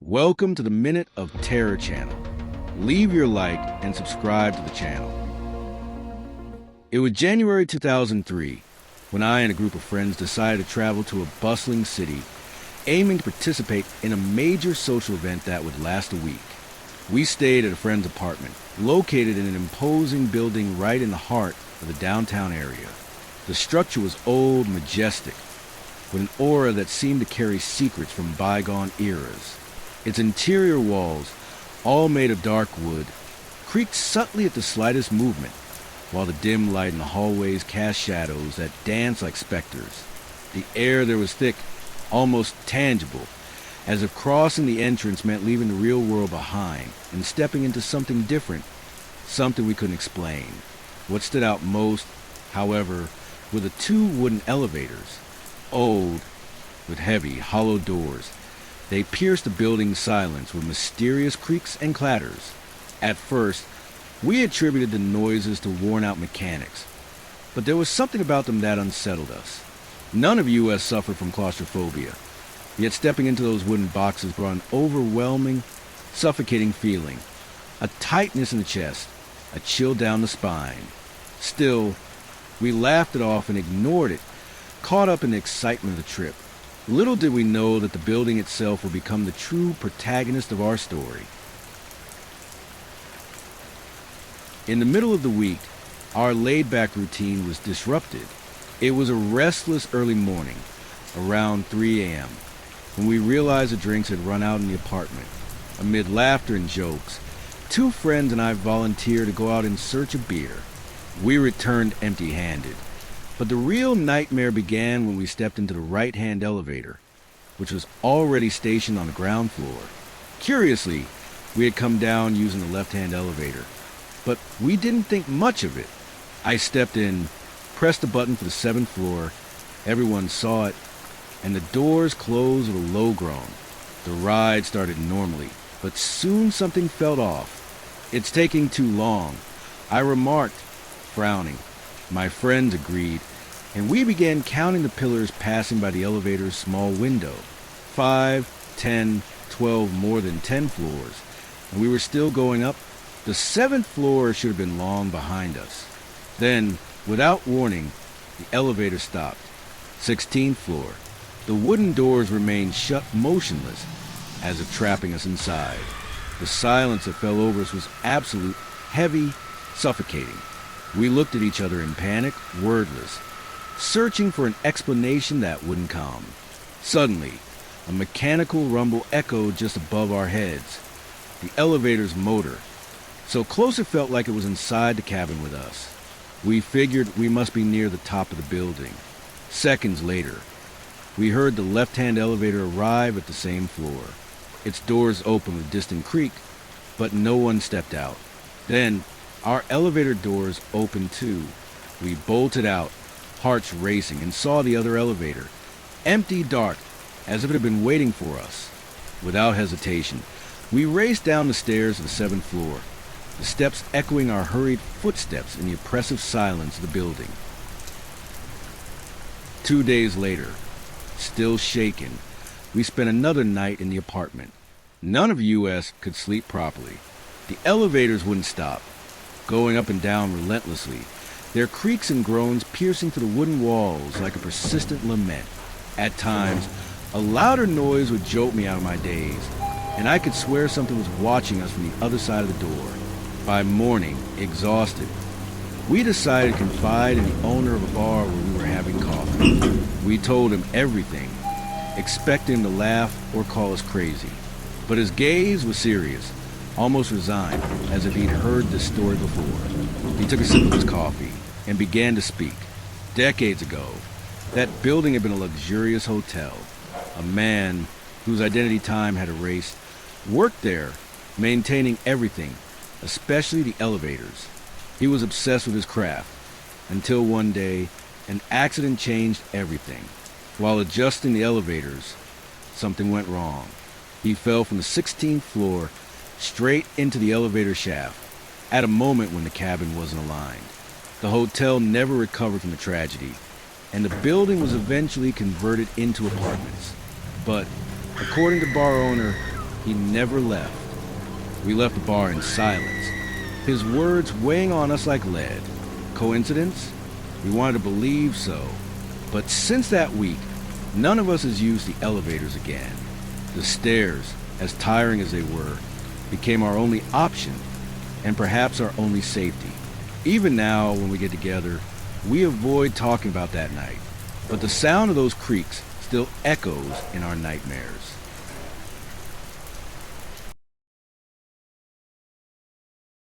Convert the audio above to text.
Welcome to the Minute of Terror channel. Leave your like and subscribe to the channel. It was January 2003 when I and a group of friends decided to travel to a bustling city, aiming to participate in a major social event that would last a week. We stayed at a friend's apartment, located in an imposing building right in the heart of the downtown area. The structure was old, majestic, with an aura that seemed to carry secrets from bygone eras. Its interior walls, all made of dark wood, creaked subtly at the slightest movement, while the dim light in the hallways cast shadows that danced like specters. The air there was thick, almost tangible, as if crossing the entrance meant leaving the real world behind and stepping into something different, something we couldn't explain. What stood out most, however, were the two wooden elevators, old, with heavy, hollow doors. They pierced the building's silence with mysterious creaks and clatters. At first, we attributed the noises to worn-out mechanics, but there was something about them that unsettled us. None of us suffered from claustrophobia, yet stepping into those wooden boxes brought an overwhelming, suffocating feeling, a tightness in the chest, a chill down the spine. Still, we laughed it off and ignored it, caught up in the excitement of the trip. Little did we know that the building itself would become the true protagonist of our story. In the middle of the week, our laid-back routine was disrupted. It was a restless early morning, around 3 a.m., when we realized the drinks had run out in the apartment. Amid laughter and jokes, two friends and I volunteered to go out in search of beer. We returned empty-handed. But the real nightmare began when we stepped into the right-hand elevator, which was already stationed on the ground floor. Curiously, we had come down using the left-hand elevator, but we didn't think much of it. I stepped in, pressed the button for the 7th floor, everyone saw it, and the doors closed with a low groan. The ride started normally, but soon something felt off. "It's taking too long," I remarked, frowning. My friends agreed, and we began counting the pillars passing by the elevator's small window. 5, 10, 12, more than 10 floors, and we were still going up. The 7th floor should have been long behind us. Then, without warning, the elevator stopped. 16th floor. The wooden doors remained shut motionless, as if trapping us inside. The silence that fell over us was absolute, heavy, suffocating. We looked at each other in panic, wordless, searching for an explanation that wouldn't come. Suddenly, a mechanical rumble echoed just above our heads. The elevator's motor, so close it felt like it was inside the cabin with us. We figured we must be near the top of the building. Seconds later, we heard the left-hand elevator arrive at the same floor. Its doors opened with a distant creak, but no one stepped out. Then, our elevator doors opened too. We bolted out, hearts racing, and saw the other elevator, empty, dark, as if it had been waiting for us. Without hesitation, we raced down the stairs to the 7th floor, the steps echoing our hurried footsteps in the oppressive silence of the building. 2 days later, still shaken, we spent another night in the apartment. None of us could sleep properly. The elevators wouldn't stop, going up and down relentlessly, their creaks and groans piercing through the wooden walls like a persistent lament. At times, a louder noise would jolt me out of my daze, and I could swear something was watching us from the other side of the door. By morning, exhausted, we decided to confide in the owner of a bar where we were having coffee. We told him everything, expecting him to laugh or call us crazy. But his gaze was serious, almost resigned, as if he'd heard this story before. He took a sip of his coffee and began to speak. Decades ago, that building had been a luxurious hotel. A man, whose identity time had erased, worked there, maintaining everything, especially the elevators. He was obsessed with his craft, until one day, an accident changed everything. While adjusting the elevators, something went wrong. He fell from the 16th floor straight into the elevator shaft, at a moment when the cabin wasn't aligned. The hotel never recovered from the tragedy, and the building was eventually converted into apartments. But, according to bar owner He never left. We left the bar in silence, his words weighing on us like lead. Coincidence? We wanted to believe so. But since that week, none of us has used the elevators again. The stairs, as tiring as they were, became our only option, and perhaps our only safety. Even now, when we get together, we avoid talking about that night, but the sound of those creaks still echoes in our nightmares.